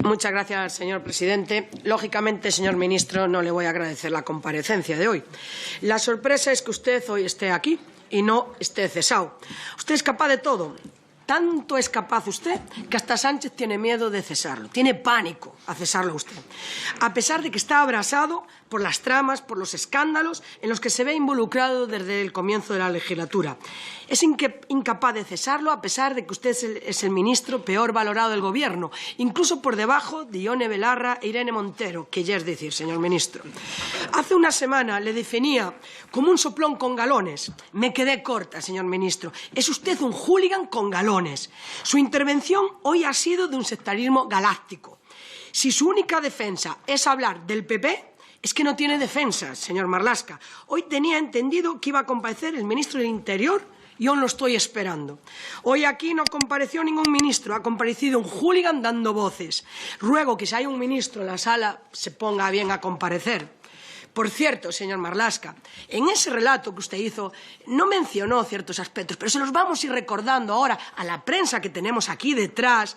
Muchas gracias, señor presidente. Lógicamente, señor ministro, no le voy a agradecer la comparecencia de hoy. La sorpresa es que usted hoy esté aquí y no esté cesado. Usted es capaz de todo. Tanto es capaz usted que hasta Sánchez tiene miedo de cesarlo, tiene pánico a cesarlo a usted, a pesar de que está abrasado por las tramas, por los escándalos en los que se ve involucrado desde el comienzo de la legislatura. Es incapaz de cesarlo a pesar de que usted es el ministro peor valorado del Gobierno, incluso por debajo de Ione Belarra e Irene Montero, que ya es decir, señor ministro. Hace una semana le definía como un soplón con galones. Me quedé corta, señor ministro. Es usted un hooligan con galones. Su intervención hoy ha sido de un sectarismo galáctico. Si su única defensa es hablar del PP, es que no tiene defensa, señor Marlaska. Hoy tenía entendido que iba a comparecer el ministro del Interior y aún lo estoy esperando. Hoy aquí no compareció ningún ministro, ha comparecido un hooligan dando voces. Ruego que si hay un ministro en la sala se ponga bien a comparecer. Por cierto, señor Marlaska, en ese relato que usted hizo no mencionó ciertos aspectos, pero se los vamos a ir recordando ahora a la prensa que tenemos aquí detrás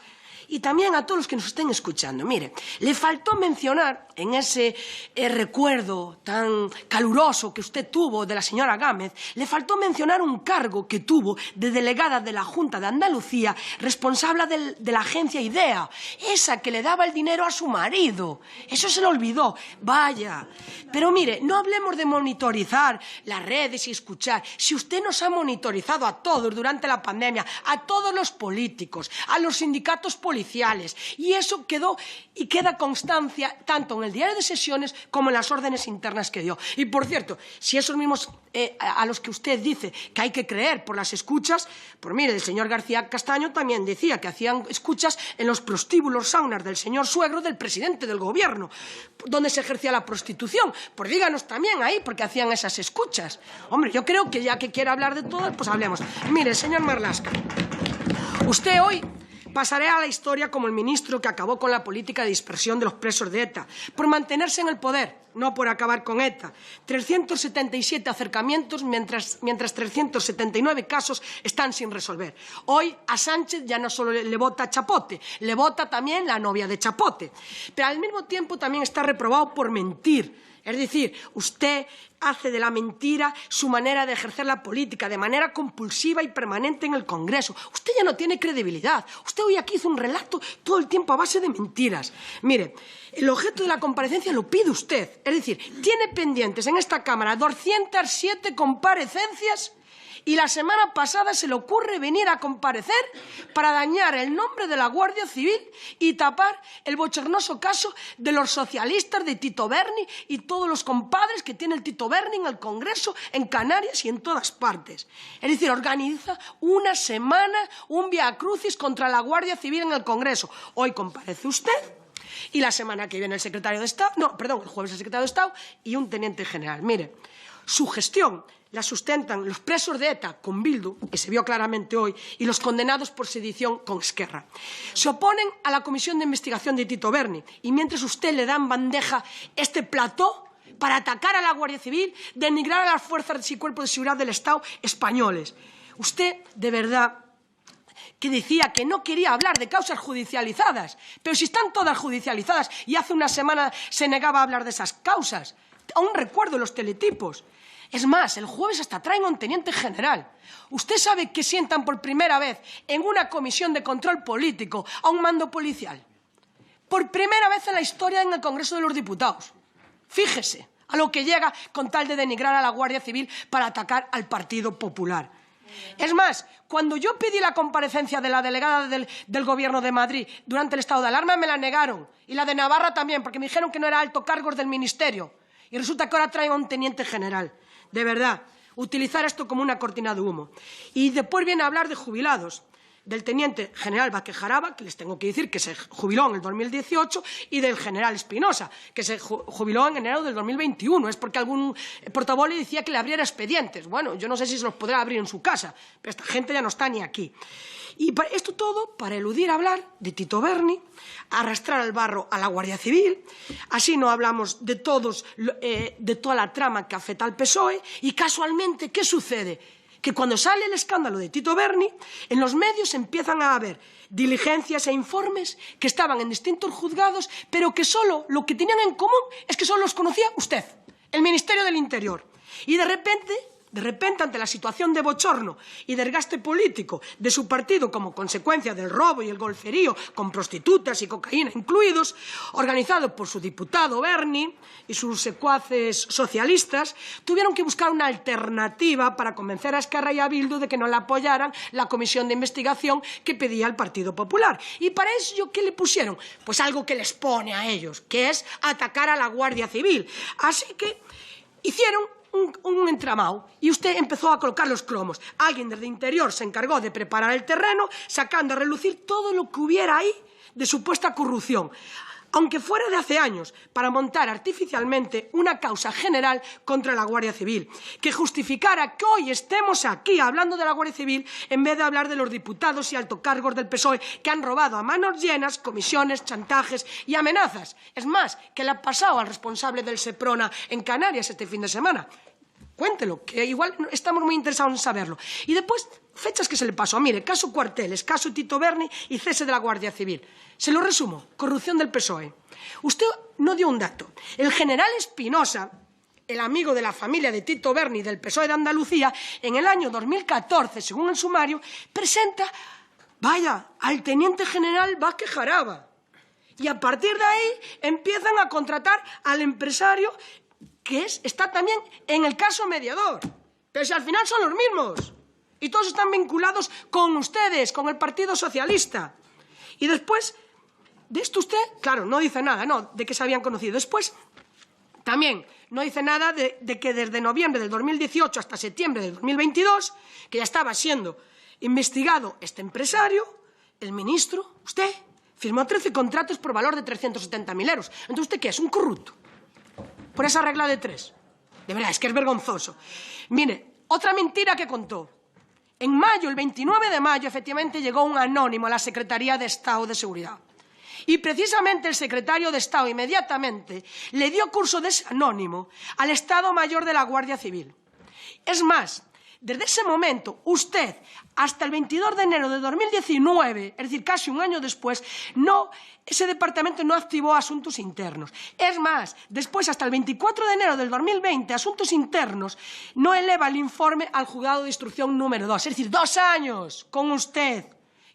y también a todos los que nos estén escuchando. Mire, le faltó mencionar en ese recuerdo tan caluroso que usted tuvo de la señora Gámez, le faltó mencionar un cargo que tuvo de delegada de la Junta de Andalucía responsable de la agencia IDEA, esa que le daba el dinero a su marido. Eso se le olvidó. Vaya. Pero mire, no hablemos de monitorizar las redes y escuchar. Si usted nos ha monitorizado a todos durante la pandemia, a todos los políticos, a los sindicatos policiales, y eso quedó y queda constancia tanto en el diario de sesiones como en las órdenes internas que dio. Y, por cierto, si esos mismos a los que usted dice que hay que creer por las escuchas, pues mire, el señor García Castaño también decía que hacían escuchas en los prostíbulos saunas del señor suegro del presidente del Gobierno, donde se ejercía la prostitución. Pues díganos también ahí por qué hacían esas escuchas. Hombre, yo creo que ya que quiere hablar de todo, pues hablemos. Mire, señor Marlaska, usted hoy pasaré a la historia como el ministro que acabó con la política de dispersión de los presos de ETA, por mantenerse en el poder, no por acabar con ETA. 377 acercamientos, mientras 379 casos están sin resolver. Hoy a Sánchez ya no solo le vota Chapote, le vota también la novia de Chapote. Pero al mismo tiempo también está reprobado por mentir. Es decir, usted hace de la mentira su manera de ejercer la política, de manera compulsiva y permanente en el Congreso. Usted ya no tiene credibilidad. Usted hoy aquí hizo un relato todo el tiempo a base de mentiras. Mire, el objeto de la comparecencia lo pide usted. Es decir, tiene pendientes en esta Cámara 207 comparecencias y la semana pasada se le ocurre venir a comparecer para dañar el nombre de la Guardia Civil y tapar el bochornoso caso de los socialistas de Tito Berni y todos los compadres que tiene el Tito Berni en el Congreso, en Canarias y en todas partes. Es decir, organiza una semana un viacrucis contra la Guardia Civil en el Congreso. Hoy comparece usted y la semana que viene el secretario de Estado, el jueves el secretario de Estado y un teniente general. Mire, su gestión la sustentan los presos de ETA con Bildu, que se vio claramente hoy, y los condenados por sedición con Esquerra. Se oponen a la comisión de investigación de Tito Berni y mientras usted le da en bandeja este plató para atacar a la Guardia Civil, denigrar a las fuerzas y cuerpos de seguridad del Estado españoles. Usted, de verdad, que decía que no quería hablar de causas judicializadas, pero si están todas judicializadas y hace una semana se negaba a hablar de esas causas. Aún recuerdo los teletipos. Es más, el jueves hasta traen a un teniente general. ¿Usted sabe que sientan por primera vez en una comisión de control político a un mando policial? Por primera vez en la historia en el Congreso de los Diputados. Fíjese a lo que llega con tal de denigrar a la Guardia Civil para atacar al Partido Popular. Es más, cuando yo pedí la comparecencia de la delegada del Gobierno de Madrid durante el estado de alarma me la negaron. Y la de Navarra también, porque me dijeron que no era alto cargo del Ministerio. Y resulta que ahora traen a un teniente general. De verdad, utilizar esto como una cortina de humo. Y después viene a hablar de jubilados, del teniente general Baquejaraba, que les tengo que decir que se jubiló en el 2018, y del general Espinosa, que se jubiló en enero del 2021. Es porque algún portavoz le decía que le abriera expedientes. Bueno, yo no sé si se los podrá abrir en su casa, pero esta gente ya no está ni aquí. Y esto todo para eludir hablar de Tito Berni, arrastrar al barro a la Guardia Civil. Así no hablamos de toda la trama que afecta al PSOE. Y casualmente, ¿qué sucede? que cuando sale el escándalo de Tito Berni, en los medios empiezan a haber diligencias e informes que estaban en distintos juzgados, pero que solo lo que tenían en común es que solo los conocía usted, el Ministerio del Interior. Y de repente, ante la situación de bochorno y desgaste político de su partido como consecuencia del robo y el golferío con prostitutas y cocaína incluidos, organizado por su diputado Berni y sus secuaces socialistas, tuvieron que buscar una alternativa para convencer a Esquerra y a Bildu de que no le apoyaran la comisión de investigación que pedía el Partido Popular. Y para ello, ¿qué le pusieron? Pues algo que les pone a ellos, que es atacar a la Guardia Civil. Así que hicieron un entramado y usted empezó a colocar los cromos. Alguien desde Interior se encargó de preparar el terreno, sacando a relucir todo lo que hubiera ahí de supuesta corrupción, aunque fuera de hace años, para montar artificialmente una causa general contra la Guardia Civil, que justificara que hoy estemos aquí hablando de la Guardia Civil en vez de hablar de los diputados y altocargos del PSOE que han robado a manos llenas comisiones, chantajes y amenazas. Es más, que le ha pasado al responsable del Seprona en Canarias este fin de semana. Cuéntelo, que igual estamos muy interesados en saberlo. Y después, fechas que se le pasó. Mire, caso Cuarteles, caso Tito Berni y cese de la Guardia Civil. Se lo resumo, corrupción del PSOE. Usted no dio un dato. El general Espinosa, el amigo de la familia de Tito Berni del PSOE de Andalucía, en el año 2014, según el sumario, presenta, al teniente general Vázquez Jaraba. Y a partir de ahí empiezan a contratar al empresario que está también en el caso mediador. Pero si al final son los mismos. Y todos están vinculados con ustedes, con el Partido Socialista. Y después, de esto usted, claro, no dice nada, no, de que se habían conocido. Después, también, no dice nada de que desde noviembre del 2018 hasta septiembre del 2022, que ya estaba siendo investigado este empresario, el ministro, usted, firmó 13 contratos por valor de 370.000 euros. Entonces, ¿usted qué es? ¿Un corrupto? Por esa regla de 3. De verdad, es que es vergonzoso. Mire, otra mentira que contó. En mayo, el 29 de mayo, efectivamente, llegó un anónimo a la Secretaría de Estado de Seguridad. Y precisamente el secretario de Estado inmediatamente le dio curso de ese anónimo al Estado Mayor de la Guardia Civil. Es más, desde ese momento, usted, hasta el 22 de enero de 2019, es decir, casi un año después, ese departamento no activó asuntos internos. Es más, después, hasta el 24 de enero del 2020, Asuntos Internos no eleva el informe al juzgado de instrucción número 2. Es decir, 2 años con usted.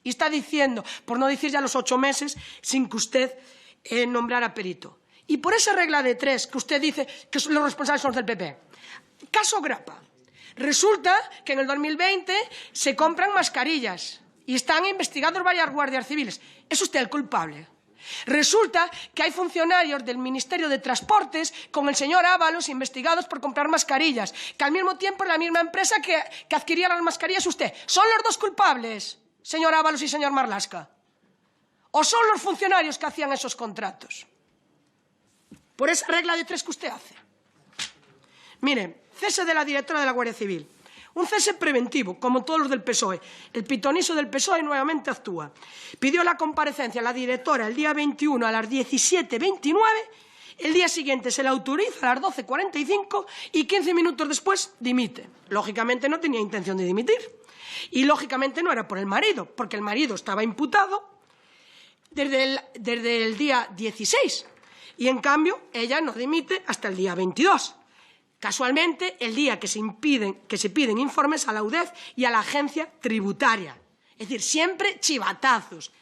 Y está diciendo, por no decir ya los 8 meses, sin que usted nombrara perito. Y por esa regla de 3 que usted dice que los responsables son los del PP. Caso Grapa. Resulta que en el 2020 se compran mascarillas y están investigados varias guardias civiles. ¿Es usted el culpable? Resulta que hay funcionarios del Ministerio de Transportes con el señor Ábalos investigados por comprar mascarillas, que al mismo tiempo es la misma empresa que adquiría las mascarillas usted. ¿Son los dos culpables, señor Ábalos y señor Marlaska? ¿O son los funcionarios que hacían esos contratos? Por esa regla de 3 que usted hace. Mire, cese de la directora de la Guardia Civil. Un cese preventivo, como todos los del PSOE. El pitoniso del PSOE nuevamente actúa. Pidió la comparecencia a la directora el día 21 a las 17:29. El día siguiente se la autoriza a las 12:45 y 15 minutos después dimite. Lógicamente no tenía intención de dimitir. Y lógicamente no era por el marido, porque el marido estaba imputado desde el día 16. Y en cambio, ella no dimite hasta el día 22. Casualmente, el día que se piden informes a la UDEF y a la agencia tributaria. Es decir, siempre chivatazos.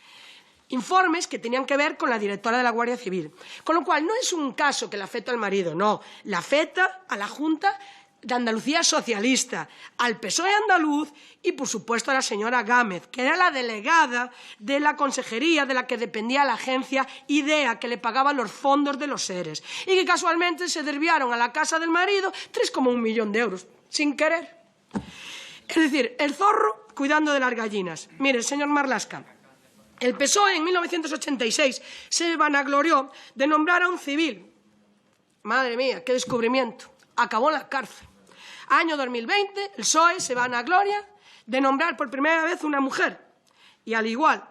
Informes que tenían que ver con la directora de la Guardia Civil. Con lo cual, no es un caso que le afecta al marido, no. Le afecta a la Junta de Andalucía socialista, al PSOE andaluz y, por supuesto, a la señora Gámez, que era la delegada de la consejería de la que dependía la agencia IDEA, que le pagaba los fondos de los seres, y que casualmente se desviaron a la casa del marido 3,1 millón de euros, sin querer. Es decir, el zorro cuidando de las gallinas. Mire, señor Marlaska, el PSOE en 1986 se vanaglorió de nombrar a un civil. Madre mía, qué descubrimiento. Acabó en la cárcel. Año 2020, el PSOE se vanagloria de nombrar por primera vez una mujer. Y al igual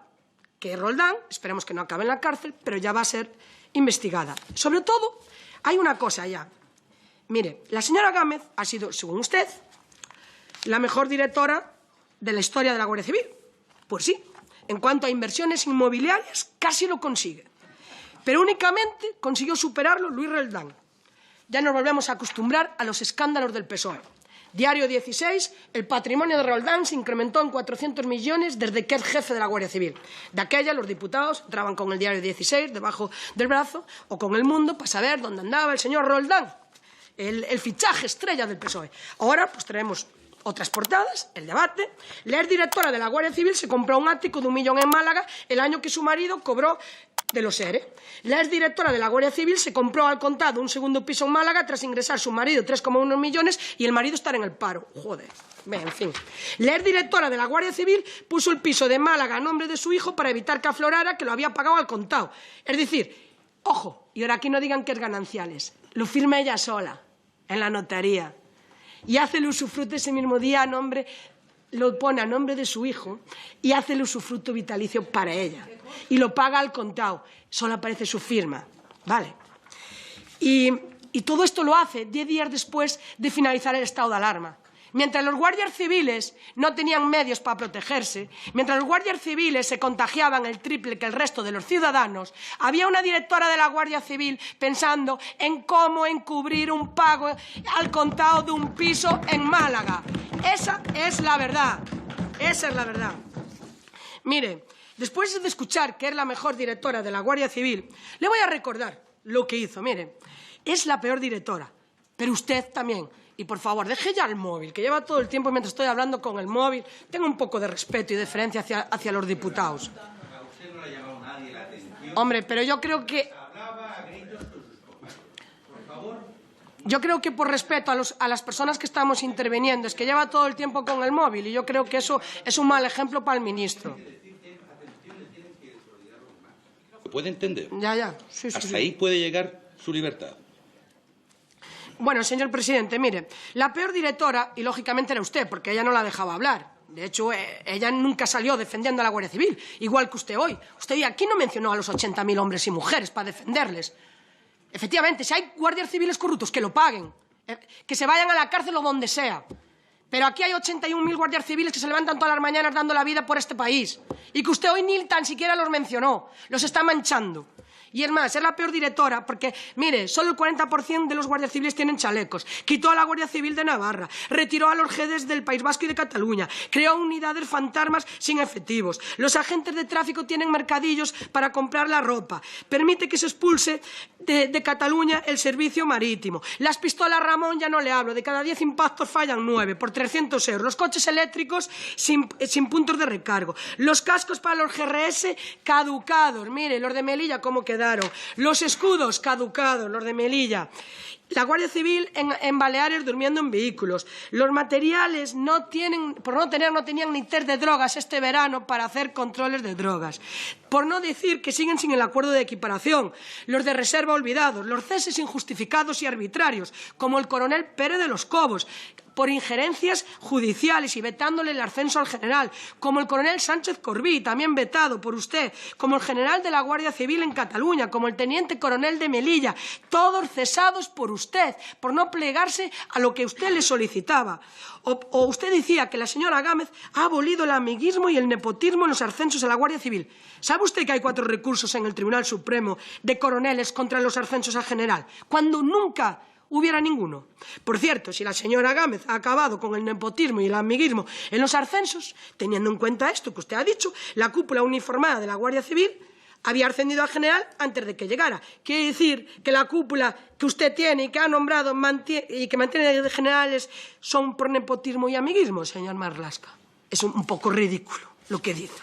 que Roldán, esperemos que no acabe en la cárcel, pero ya va a ser investigada. Sobre todo, hay una cosa ya. Mire, la señora Gámez ha sido, según usted, la mejor directora de la historia de la Guardia Civil. Pues sí, en cuanto a inversiones inmobiliarias, casi lo consigue. Pero únicamente consiguió superarlo Luis Roldán. Ya nos volvemos a acostumbrar a los escándalos del PSOE. Diario 16, el patrimonio de Roldán se incrementó en 400 millones desde que es jefe de la Guardia Civil. De aquella, los diputados entraban con el Diario 16 debajo del brazo o con El Mundo para saber dónde andaba el señor Roldán, el fichaje estrella del PSOE. Ahora, pues traemos otras portadas, el debate. La exdirectora de la Guardia Civil se compró un ático de 1 millón en Málaga el año que su marido cobró de los ERE. La exdirectora de la Guardia Civil se compró al contado un segundo piso en Málaga tras ingresar su marido 3,1 millones y el marido estar en el paro. Joder. Bien, en fin. La exdirectora de la Guardia Civil puso el piso de Málaga a nombre de su hijo para evitar que aflorara que lo había pagado al contado. Es decir, ojo, y ahora aquí no digan que es gananciales, lo firma ella sola en la notaría y hace el usufructo ese mismo día lo pone a nombre de su hijo y hace el usufructo vitalicio para ella y lo paga al contado. Solo aparece su firma, ¿vale? Y todo esto lo hace 10 días después de finalizar el estado de alarma. Mientras los guardias civiles no tenían medios para protegerse, mientras los guardias civiles se contagiaban el triple que el resto de los ciudadanos, había una directora de la Guardia Civil pensando en cómo encubrir un pago al contado de un piso en Málaga. Esa es la verdad. Esa es la verdad. Mire, después de escuchar que es la mejor directora de la Guardia Civil, le voy a recordar lo que hizo. Mire, es la peor directora, pero usted también. Y, por favor, deje ya el móvil, que lleva todo el tiempo mientras estoy hablando con el móvil. Tenga un poco de respeto y deferencia hacia los diputados. A usted no le ha llamado nadie la atención. Hombre, pero yo creo que... Hablaba a gritos con sus compañeros. Por favor. Yo creo que por respeto a las personas que estamos interviniendo, es que lleva todo el tiempo con el móvil y yo creo que eso es un mal ejemplo para el ministro. ¿Puede entender? Ya. Sí. Hasta ahí puede llegar su libertad. Bueno, señor presidente, mire, la peor directora, y lógicamente era usted, porque ella no la dejaba hablar. De hecho, ella nunca salió defendiendo a la Guardia Civil, igual que usted hoy. Usted aquí no mencionó a los 80.000 hombres y mujeres para defenderles. Efectivamente, si hay guardias civiles corruptos, que lo paguen, que se vayan a la cárcel o donde sea. Pero aquí hay 81.000 guardias civiles que se levantan todas las mañanas dando la vida por este país. Y que usted hoy ni tan siquiera los mencionó. Los está manchando. Y es más, es la peor directora porque, mire, solo el 40% de los guardias civiles tienen chalecos. Quitó a la Guardia Civil de Navarra, retiró a los GEDES del País Vasco y de Cataluña, creó unidades fantasmas sin efectivos. Los agentes de tráfico tienen mercadillos para comprar la ropa. Permite que se expulse de Cataluña el servicio marítimo. Las pistolas Ramón ya no le hablo. De cada 10 impactos fallan 9 por 300 euros. Los coches eléctricos sin puntos de recargo. Los cascos para los GRS caducados. Mire, los de Melilla cómo quedaron. Los escudos caducados, los de Melilla. La Guardia Civil en Baleares durmiendo en vehículos. Los materiales no tenían ni test de drogas este verano para hacer controles de drogas. Por no decir que siguen sin el acuerdo de equiparación. Los de reserva olvidados. Los ceses injustificados y arbitrarios, como el coronel Pérez de los Cobos, por injerencias judiciales y vetándole el ascenso al general, como el coronel Sánchez Corbí, también vetado por usted, como el general de la Guardia Civil en Cataluña, como el teniente coronel de Melilla, todos cesados por usted, por no plegarse a lo que usted le solicitaba. O usted decía que la señora Gámez ha abolido el amiguismo y el nepotismo en los ascensos a la Guardia Civil. ¿Sabe usted que hay 4 recursos en el Tribunal Supremo de coroneles contra los ascensos a general? Cuando nunca hubiera ninguno. Por cierto, si la señora Gámez ha acabado con el nepotismo y el amiguismo en los ascensos, teniendo en cuenta esto que usted ha dicho, la cúpula uniformada de la Guardia Civil había ascendido al general antes de que llegara. Quiere decir que la cúpula que usted tiene y que ha nombrado y que mantiene de generales son por nepotismo y amiguismo, señor Marlaska. Es un poco ridículo lo que dice.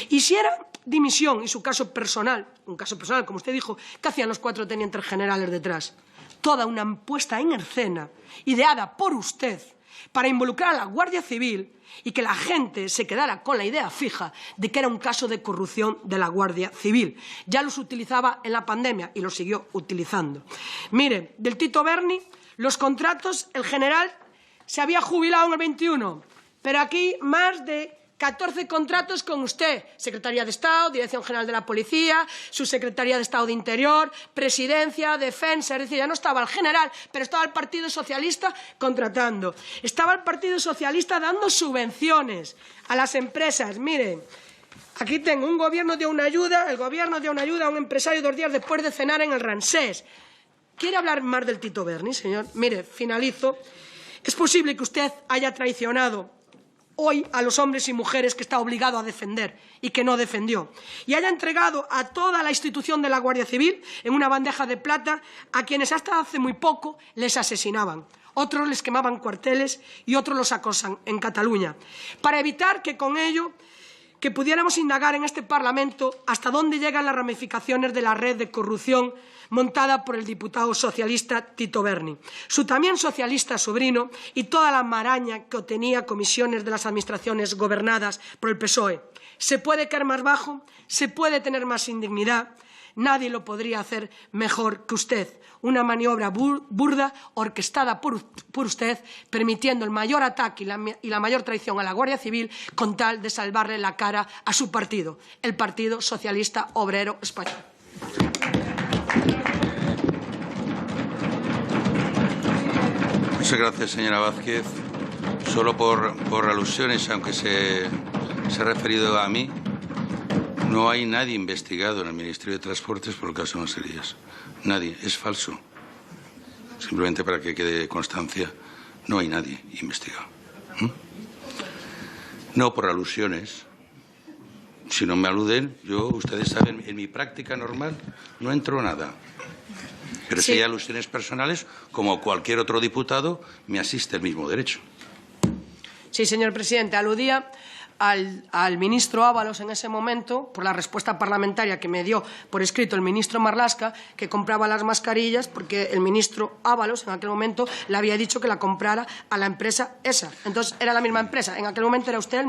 Y si era dimisión y su caso personal, un caso personal, como usted dijo, ¿qué hacían los 4 tenientes generales detrás? Toda una puesta en escena ideada por usted para involucrar a la Guardia Civil y que la gente se quedara con la idea fija de que era un caso de corrupción de la Guardia Civil. Ya los utilizaba en la pandemia y los siguió utilizando. Mire, del Tito Berni, los contratos, el general se había jubilado en el 21, pero aquí más de 14 contratos con usted. Secretaría de Estado, Dirección General de la Policía, Subsecretaría de Estado de Interior, Presidencia, Defensa. Es decir, ya no estaba el general, pero estaba el Partido Socialista contratando. Estaba el Partido Socialista dando subvenciones a las empresas. Miren, aquí tengo, el gobierno dio una ayuda a un empresario 2 días después de cenar en el Ramsés. ¿Quiere hablar más del Tito Berni, señor? Mire, finalizo. Es posible que usted haya traicionado hoy a los hombres y mujeres que está obligado a defender y que no defendió, y haya entregado a toda la institución de la Guardia Civil en una bandeja de plata a quienes hasta hace muy poco les asesinaban. Otros les quemaban cuarteles y otros los acosan en Cataluña, para evitar que con ello pudiéramos indagar en este Parlamento hasta dónde llegan las ramificaciones de la red de corrupción montada por el diputado socialista Tito Berni, su también socialista sobrino y toda la maraña que obtenía comisiones de las administraciones gobernadas por el PSOE. Se puede caer más bajo, se puede tener más indignidad. Nadie lo podría hacer mejor que usted. Una maniobra burda, orquestada por usted, permitiendo el mayor ataque y la mayor traición a la Guardia Civil con tal de salvarle la cara a su partido, el Partido Socialista Obrero Español. Muchas gracias, señora Vázquez. Solo por alusiones, aunque se ha referido a mí, no hay nadie investigado en el Ministerio de Transportes por el caso Monselías. Nadie. Es falso. Simplemente para que quede constancia, no hay nadie investigado. No por alusiones. Si no me aluden, ustedes saben, en mi práctica normal no entro nada. Pero si hay alusiones personales, como cualquier otro diputado, me asiste el mismo derecho. Sí, señor presidente, aludía al ministro Ábalos en ese momento, por la respuesta parlamentaria que me dio por escrito el ministro Marlaska, que compraba las mascarillas porque el ministro Ábalos en aquel momento le había dicho que la comprara a la empresa esa. Entonces, era la misma empresa. En aquel momento era usted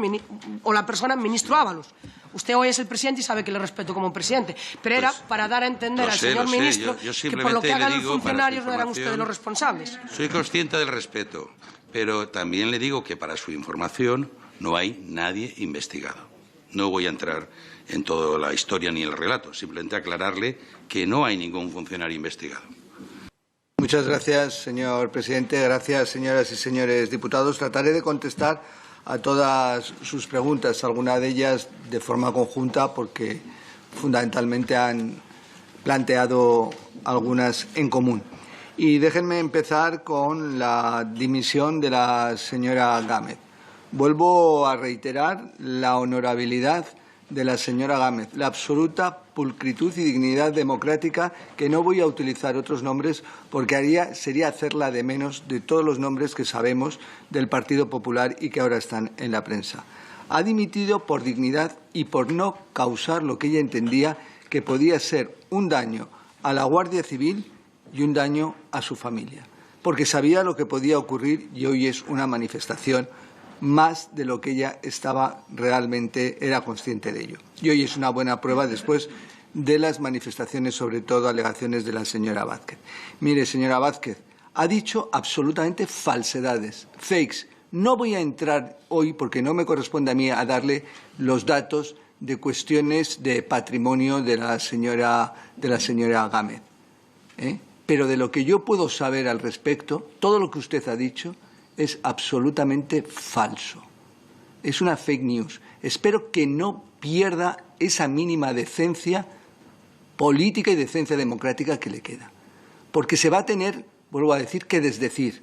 la persona ministro Ábalos. Usted hoy es el presidente y sabe que le respeto como presidente. Pero era para dar a entender al señor ministro que por lo que hagan los funcionarios no eran ustedes los responsables. Soy consciente del respeto, pero también le digo que para su información no hay nadie investigado. No voy a entrar en toda la historia ni el relato, simplemente aclararle que no hay ningún funcionario investigado. Muchas gracias, señor presidente. Gracias, señoras y señores diputados. Trataré de contestar a todas sus preguntas, algunas de ellas de forma conjunta, porque fundamentalmente han planteado algunas en común. Y déjenme empezar con la dimisión de la señora Gámez. Vuelvo a reiterar la honorabilidad de la señora Gámez, la absoluta pulcritud y dignidad democrática, que no voy a utilizar otros nombres porque sería hacerla de menos de todos los nombres que sabemos del Partido Popular y que ahora están en la prensa. Ha dimitido por dignidad y por no causar lo que ella entendía que podía ser un daño a la Guardia Civil y un daño a su familia, porque sabía lo que podía ocurrir y hoy es una manifestación más de lo que ella era consciente de ello. Y hoy es una buena prueba después de las manifestaciones, sobre todo alegaciones de la señora Vázquez. Mire, señora Vázquez, ha dicho absolutamente falsedades, fakes. No voy a entrar hoy, porque no me corresponde a mí, a darle los datos de cuestiones de patrimonio de la señora Gámez. Pero de lo que yo puedo saber al respecto, todo lo que usted ha dicho es absolutamente falso. Es una fake news. Espero que no pierda esa mínima decencia política y decencia democrática que le queda. Porque se va a tener, vuelvo a decir, que desdecir,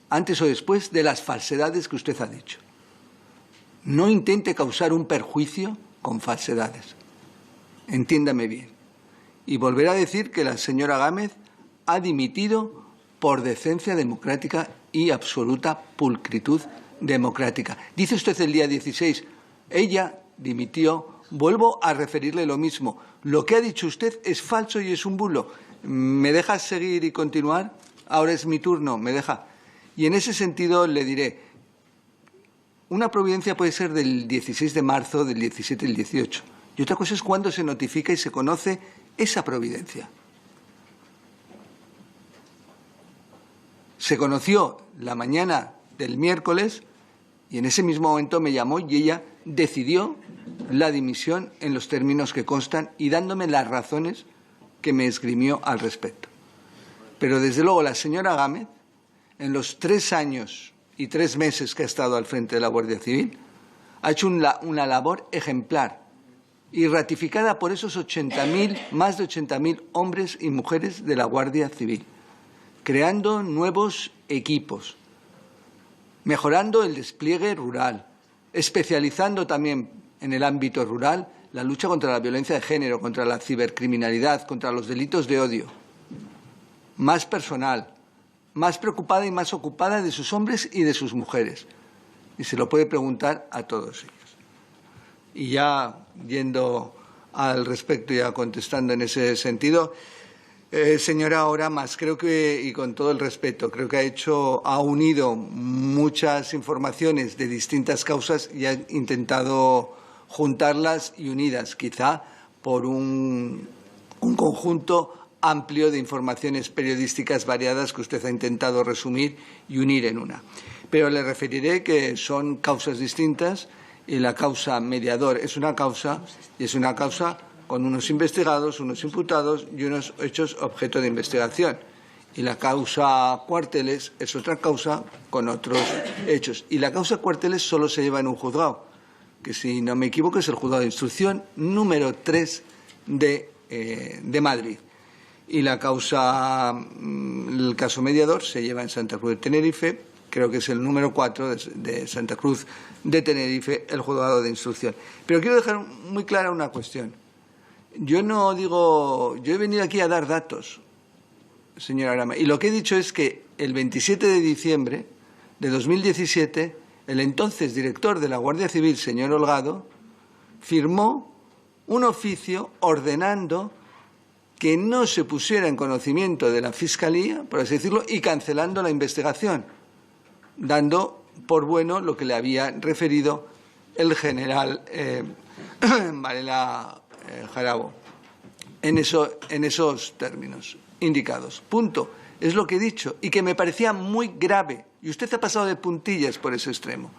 antes o después, de las falsedades que usted ha dicho. No intente causar un perjuicio con falsedades. Entiéndame bien. Y volveré a decir que la señora Gámez ha dimitido por decencia democrática y absoluta pulcritud democrática. Dice usted el día 16, ella dimitió. Vuelvo a referirle lo mismo. Lo que ha dicho usted es falso y es un bulo. ¿Me deja seguir y continuar? Ahora es mi turno, ¿me deja? Y en ese sentido le diré, una providencia puede ser del 16 de marzo, del 17 y del 18. Y otra cosa es cuando se notifica y se conoce esa providencia. Se conoció la mañana del miércoles Y en ese mismo momento me llamó y ella decidió la dimisión en los términos que constan y dándome las razones que me esgrimió al respecto. Pero desde luego la señora Gámez, en los 3 años y 3 meses que ha estado al frente de la Guardia Civil, ha hecho una labor ejemplar y ratificada por esos más de 80.000 hombres y mujeres de la Guardia Civil, creando nuevos equipos, mejorando el despliegue rural, especializando también en el ámbito rural la lucha contra la violencia de género, contra la cibercriminalidad, contra los delitos de odio. Más personal, más preocupada y más ocupada de sus hombres y de sus mujeres. Y se lo puede preguntar a todos ellos. Y ya yendo al respecto, ya contestando en ese sentido, señora Oramas, creo que, y con todo el respeto, creo que ha unido muchas informaciones de distintas causas y ha intentado juntarlas y unidas, quizá por un conjunto amplio de informaciones periodísticas variadas que usted ha intentado resumir y unir en una. Pero le referiré que son causas distintas y la causa mediador es una causa y es una causa con unos investigados, unos imputados y unos hechos objeto de investigación. Y la causa Cuarteles es otra causa con otros hechos. Y la causa Cuarteles solo se lleva en un juzgado, que si no me equivoco es el juzgado de instrucción número 3 de Madrid. Y la causa, el caso mediador, se lleva en Santa Cruz de Tenerife, creo que es el número 4 de Santa Cruz de Tenerife, el juzgado de instrucción. Pero quiero dejar muy clara una cuestión. Yo he venido aquí a dar datos, señora Grama, y lo que he dicho es que el 27 de diciembre de 2017, el entonces director de la Guardia Civil, señor Holgado, firmó un oficio ordenando que no se pusiera en conocimiento de la Fiscalía, por así decirlo, y cancelando la investigación, dando por bueno lo que le había referido el general Varela Jarabo en esos términos indicados. Punto. Es lo que he dicho y que me parecía muy grave. Y usted ha pasado de puntillas por ese extremo.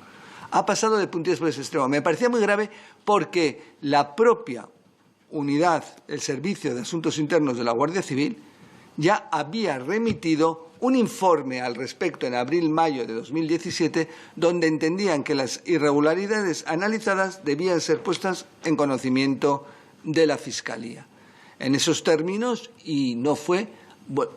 Ha pasado de puntillas por ese extremo. Me parecía muy grave porque la propia unidad, el Servicio de Asuntos Internos de la Guardia Civil, ya había remitido un informe al respecto en abril-mayo de 2017, donde entendían que las irregularidades analizadas debían ser puestas en conocimiento de la Fiscalía. En esos términos, y no fue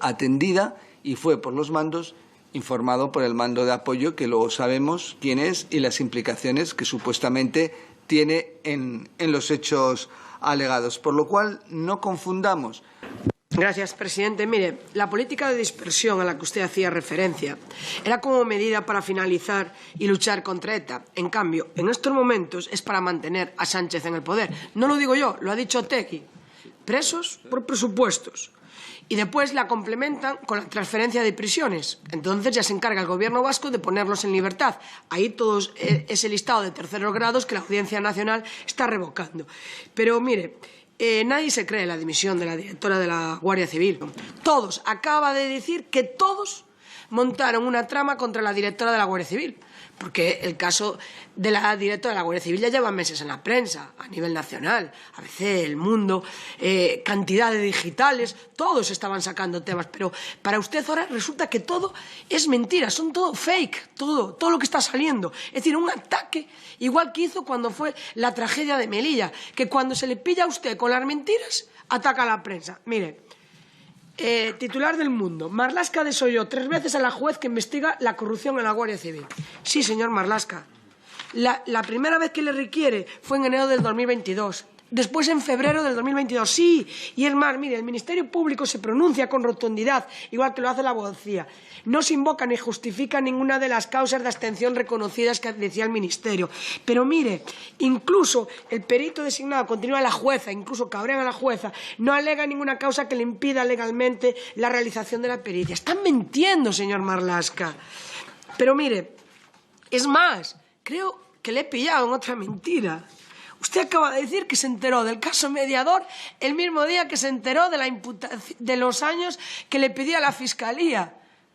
atendida, y fue por los mandos, informado por el mando de apoyo, que luego sabemos quién es y las implicaciones que supuestamente tiene en los hechos alegados. Por lo cual, no confundamos. Gracias, presidente. Mire, la política de dispersión a la que usted hacía referencia era como medida para finalizar y luchar contra ETA. En cambio, en estos momentos es para mantener a Sánchez en el poder. No lo digo yo, lo ha dicho Otegi. Presos por presupuestos. Y después la complementan con la transferencia de prisiones. Entonces ya se encarga el Gobierno vasco de ponerlos en libertad. Ahí todos ese listado de terceros grados que la Audiencia Nacional está revocando. Pero mire, nadie se cree la dimisión de la directora de la Guardia Civil. Todos, acaba de decir que todos montaron una trama contra la directora de la Guardia Civil. Porque el caso de la directora de la Guardia Civil ya lleva meses en la prensa, a nivel nacional, ABC, El Mundo, cantidad de digitales, todos estaban sacando temas. Pero para usted ahora resulta que todo es mentira, son todo fake, todo lo que está saliendo. Es decir, un ataque igual que hizo cuando fue la tragedia de Melilla, que cuando se le pilla a usted con las mentiras, ataca a la prensa. Mire, titular del Mundo. Marlaska desolló 3 veces a la juez que investiga la corrupción en la Guardia Civil. Sí, señor Marlaska. La primera vez que le requiere fue en enero del 2022. Después en febrero del 2022. Sí, y es más, mire, el Ministerio Público se pronuncia con rotundidad, igual que lo hace la abogacía. No se invoca ni justifica ninguna de las causas de abstención reconocidas que decía el Ministerio. Pero mire, incluso el perito designado, continúa la jueza, incluso cabrean a la jueza, no alega ninguna causa que le impida legalmente la realización de la pericia. Están mintiendo, señor Marlaska. Pero mire, es más, creo que le he pillado en otra mentira. Usted acaba de decir que se enteró del caso mediador el mismo día que se enteró de los años que le pedía la Fiscalía.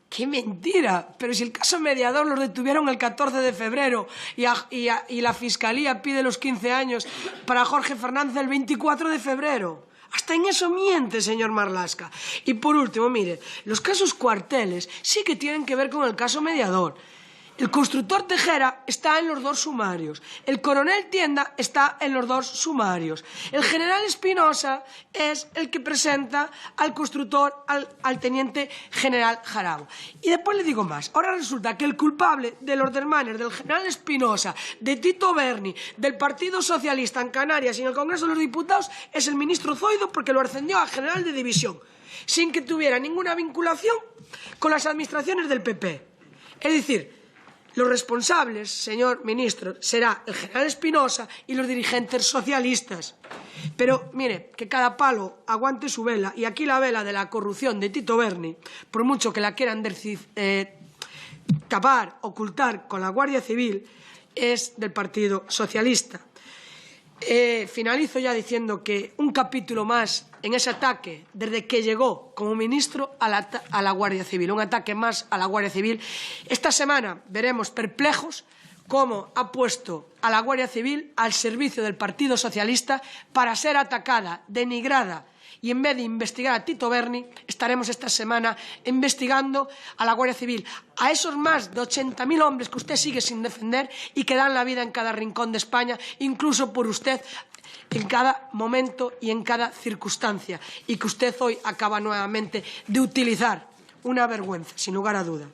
¡Qué mentira! Pero si el caso Mediador los detuvieron el 14 de febrero y la Fiscalía pide los 15 años para Jorge Fernández el 24 de febrero. Hasta en eso miente, señor Marlaska. Y por último, mire, los casos Cuarteles sí que tienen que ver con el caso Mediador. El constructor Tejera está en los 2 sumarios. El coronel Tienda está en los 2 sumarios. El general Espinosa es el que presenta al constructor, al teniente general Jarabo. Y después le digo más. Ahora resulta que el culpable de los desmanes del general Espinosa, de Tito Berni, del Partido Socialista en Canarias y en el Congreso de los Diputados es el ministro Zoido, porque lo ascendió a general de división, sin que tuviera ninguna vinculación con las administraciones del PP. Es decir, los responsables, señor ministro, será el general Espinosa y los dirigentes socialistas. Pero, mire, que cada palo aguante su vela, y aquí la vela de la corrupción de Tito Berni, por mucho que la quieran tapar, ocultar con la Guardia Civil, es del Partido Socialista. Finalizo ya diciendo que un capítulo más en ese ataque desde que llegó como ministro a la Guardia Civil, un ataque más a la Guardia Civil. Esta semana veremos perplejos cómo ha puesto a la Guardia Civil al servicio del Partido Socialista para ser atacada, denigrada, y en vez de investigar a Tito Berni, estaremos esta semana investigando a la Guardia Civil, a esos más de 80.000 hombres que usted sigue sin defender y que dan la vida en cada rincón de España, incluso por usted, en cada momento y en cada circunstancia, y que usted hoy acaba nuevamente de utilizar. Una vergüenza, sin lugar a duda.